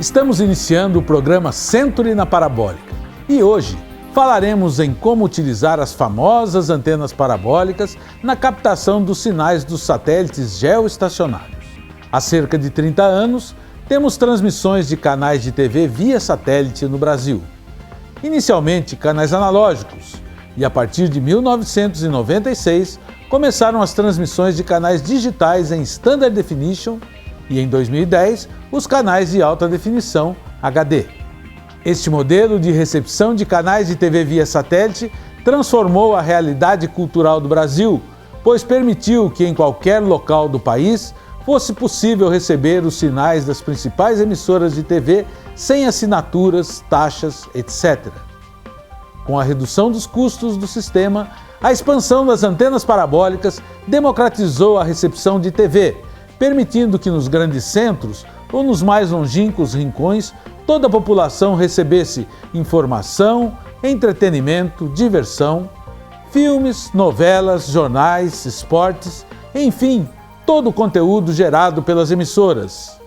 Estamos iniciando o programa Century na Parabólica e hoje falaremos em como utilizar as famosas antenas parabólicas na captação dos sinais dos satélites geoestacionários. Há cerca de 30 anos, temos transmissões de canais de TV via satélite no Brasil. Inicialmente canais analógicos e a partir de 1996 começaram as transmissões de canais digitais em Standard Definition e em 2010 os canais de alta definição HD. Este modelo de recepção de canais de TV via satélite transformou a realidade cultural do Brasil, pois permitiu que em qualquer local do país fosse possível receber os sinais das principais emissoras de TV sem assinaturas, taxas, etc. Com a redução dos custos do sistema, a expansão das antenas parabólicas democratizou a recepção de TV, permitindo que nos grandes centros ou nos mais longínquos rincões toda a população recebesse informação, entretenimento, diversão, filmes, novelas, jornais, esportes, enfim, todo o conteúdo gerado pelas emissoras.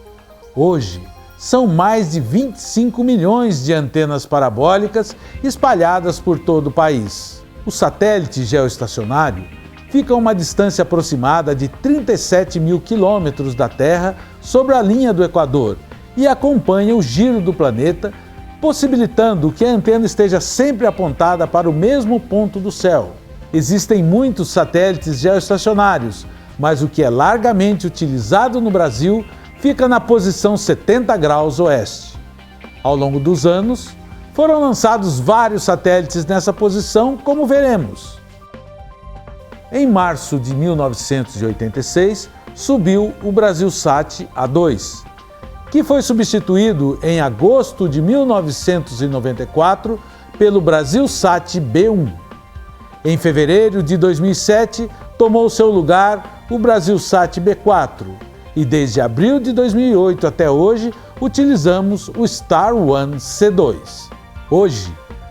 Hoje, são mais de 25 milhões de antenas parabólicas espalhadas por todo o país. O satélite geoestacionário fica a uma distância aproximada de 37 mil quilômetros da Terra sobre a linha do Equador e acompanha o giro do planeta, possibilitando que a antena esteja sempre apontada para o mesmo ponto do céu. Existem muitos satélites geoestacionários, mas o que é largamente utilizado no Brasil fica na posição 70 graus oeste. Ao longo dos anos, foram lançados vários satélites nessa posição, como veremos. Em março de 1986, subiu o Brasilsat A2, que foi substituído em agosto de 1994 pelo Brasilsat B1. Em fevereiro de 2007, tomou seu lugar o Brasilsat B4 e desde abril de 2008 até hoje utilizamos o Star One C2. Hoje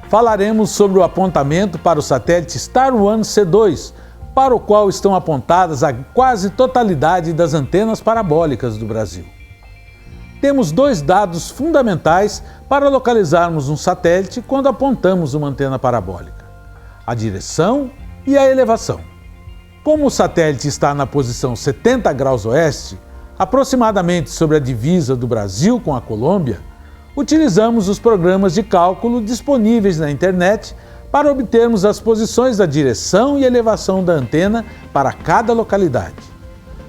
falaremos sobre o apontamento para o satélite Star One C2, para o qual estão apontadas a quase totalidade das antenas parabólicas do Brasil. Temos dois dados fundamentais para localizarmos um satélite quando apontamos uma antena parabólica: a direção e a elevação. Como o satélite está na posição 70 graus oeste, aproximadamente sobre a divisa do Brasil com a Colômbia, utilizamos os programas de cálculo disponíveis na internet para obtermos as posições da direção e elevação da antena para cada localidade.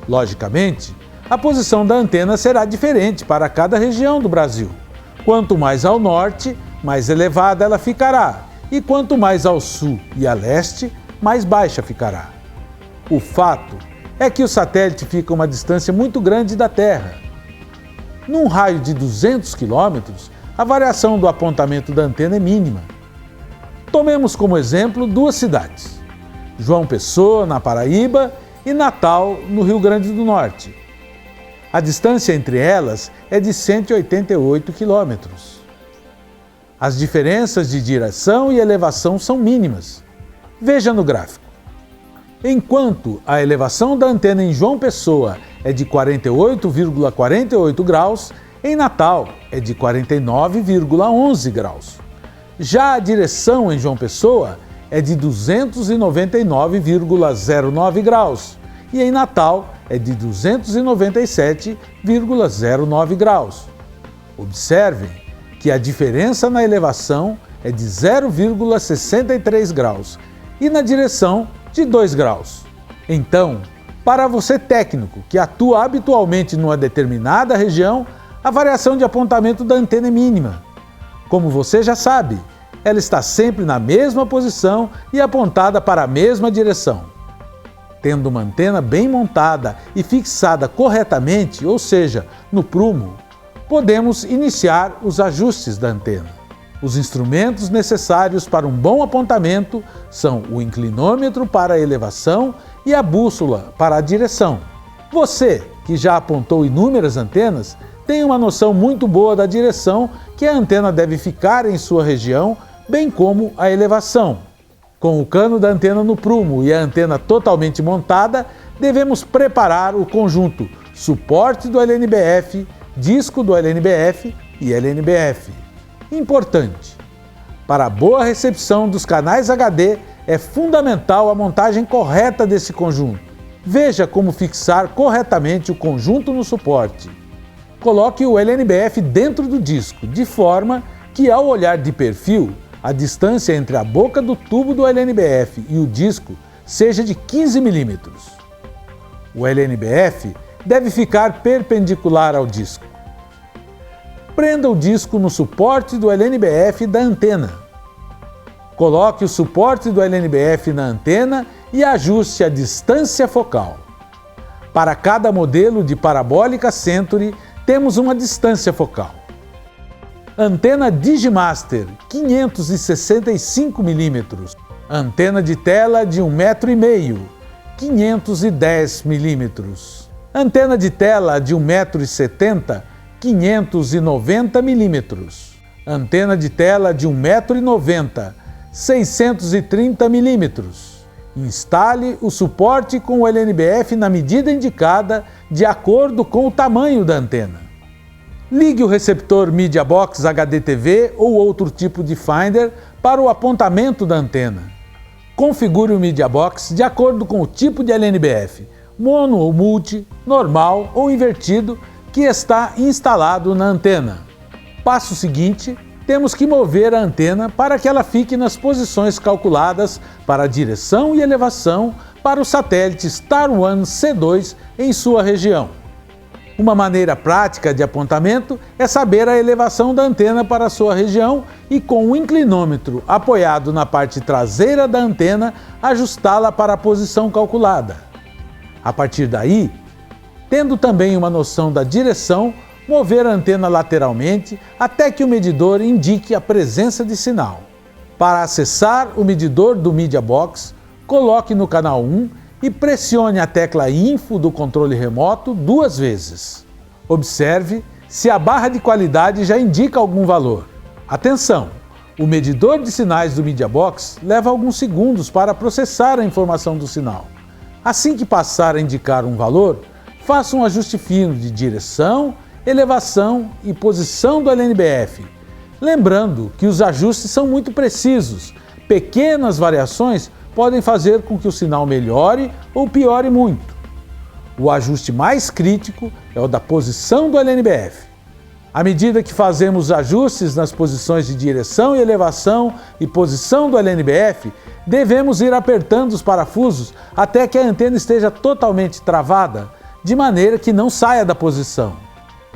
Logicamente, a posição da antena será diferente para cada região do Brasil. Quanto mais ao norte, mais elevada ela ficará, e quanto mais ao sul e a leste, mais baixa ficará. O fato é que o satélite fica a uma distância muito grande da Terra. Num raio de 200 quilômetros, a variação do apontamento da antena é mínima. Tomemos como exemplo duas cidades: João Pessoa, na Paraíba, e Natal, no Rio Grande do Norte. A distância entre elas é de 188 quilômetros. As diferenças de direção e elevação são mínimas. Veja no gráfico. Enquanto a elevação da antena em João Pessoa é de 48,48 graus, em Natal é de 49,11 graus. Já a direção em João Pessoa é de 299,09 graus e em Natal é de 297,09 graus. Observem que a diferença na elevação é de 0,63 graus e na direção de 2 graus. Então, para você técnico que atua habitualmente numa determinada região, a variação de apontamento da antena é mínima. Como você já sabe, ela está sempre na mesma posição e apontada para a mesma direção. Tendo uma antena bem montada e fixada corretamente, ou seja, no prumo, podemos iniciar os ajustes da antena. Os instrumentos necessários para um bom apontamento são o inclinômetro para a elevação e a bússola para a direção. Você, que já apontou inúmeras antenas, tem uma noção muito boa da direção que a antena deve ficar em sua região, bem como a elevação. Com o cano da antena no prumo e a antena totalmente montada, devemos preparar o conjunto suporte do LNBF, disco do LNBF, e LNBF. Importante: para a boa recepção dos canais HD, é fundamental a montagem correta desse conjunto. Veja como fixar corretamente o conjunto no suporte. Coloque o LNBF dentro do disco, de forma que, ao olhar de perfil, a distância entre a boca do tubo do LNBF e o disco seja de 15 mm. O LNBF deve ficar perpendicular ao disco. Prenda o disco no suporte do LNBF da antena. Coloque o suporte do LNBF na antena e ajuste a distância focal. Para cada modelo de parabólica Century, temos uma distância focal. Antena Digimaster 565 mm. Antena de tela de 1,5 m, 510 mm. Antena de tela de 1,70 m, 590 mm. Antena de tela de 1,90 m, 630 mm. Instale o suporte com o LNBF na medida indicada, de acordo com o tamanho da antena. Ligue o receptor MediaBox HDTV ou outro tipo de Finder para o apontamento da antena. Configure o MediaBox de acordo com o tipo de LNBF, mono ou multi, normal ou invertido, que está instalado na antena. Passo seguinte: temos que mover a antena para que ela fique nas posições calculadas para a direção e elevação para o satélite Star One C2 em sua região. Uma maneira prática de apontamento é saber a elevação da antena para a sua região e, com o inclinômetro apoiado na parte traseira da antena, ajustá-la para a posição calculada. A partir daí, tendo também uma noção da direção, mover a antena lateralmente até que o medidor indique a presença de sinal. Para acessar o medidor do MediaBox, coloque no canal 1 e pressione a tecla Info do controle remoto 2 vezes. Observe se a barra de qualidade já indica algum valor. Atenção! O medidor de sinais do MediaBox leva alguns segundos para processar a informação do sinal. Assim que passar a indicar um valor, faça um ajuste fino de direção, elevação e posição do LNBF. Lembrando que os ajustes são muito precisos. Pequenas variações podem fazer com que o sinal melhore ou piore muito. O ajuste mais crítico é o da posição do LNBF. À medida que fazemos ajustes nas posições de direção e elevação e posição do LNBF, devemos ir apertando os parafusos até que a antena esteja totalmente travada, de maneira que não saia da posição.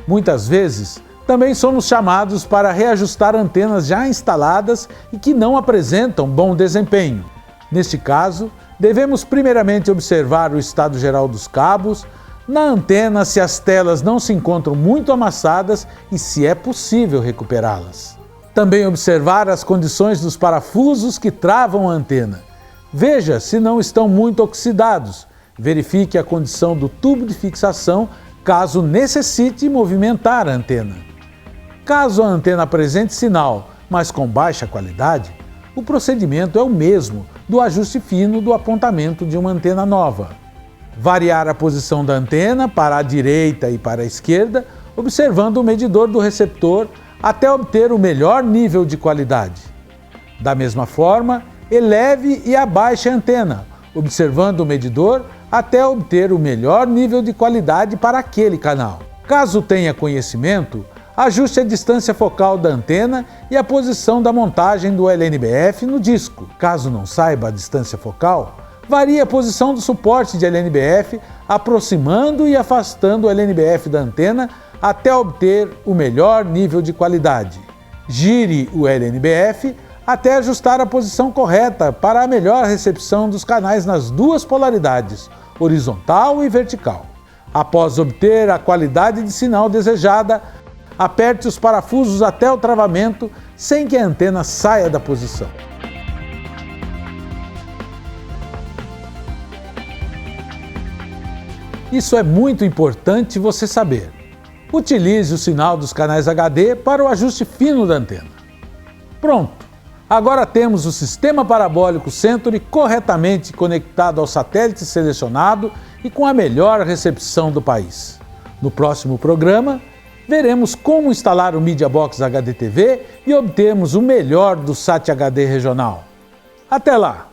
Muitas vezes, também somos chamados para reajustar antenas já instaladas e que não apresentam bom desempenho. Neste caso, devemos primeiramente observar o estado geral dos cabos, na antena se as telas não se encontram muito amassadas e se é possível recuperá-las. Também observar as condições dos parafusos que travam a antena. Veja se não estão muito oxidados. Verifique a condição do tubo de fixação caso necessite movimentar a antena. Caso a antena apresente sinal, mas com baixa qualidade, o procedimento é o mesmo do ajuste fino do apontamento de uma antena nova. Variar a posição da antena para a direita e para a esquerda, observando o medidor do receptor até obter o melhor nível de qualidade. Da mesma forma, eleve e abaixe a antena, observando o medidor até obter o melhor nível de qualidade para aquele canal. Caso tenha conhecimento, ajuste a distância focal da antena e a posição da montagem do LNBF no disco. Caso não saiba a distância focal, varie a posição do suporte de LNBF, aproximando e afastando o LNBF da antena até obter o melhor nível de qualidade. Gire o LNBF até ajustar a posição correta para a melhor recepção dos canais nas duas polaridades, horizontal e vertical. Após obter a qualidade de sinal desejada, aperte os parafusos até o travamento sem que a antena saia da posição. Isso é muito importante você saber. Utilize o sinal dos canais HD para o ajuste fino da antena. Pronto! Agora temos o sistema parabólico Century corretamente conectado ao satélite selecionado e com a melhor recepção do país. No próximo programa, veremos como instalar o Media Box HDTV e obtermos o melhor do SAT HD regional. Até lá!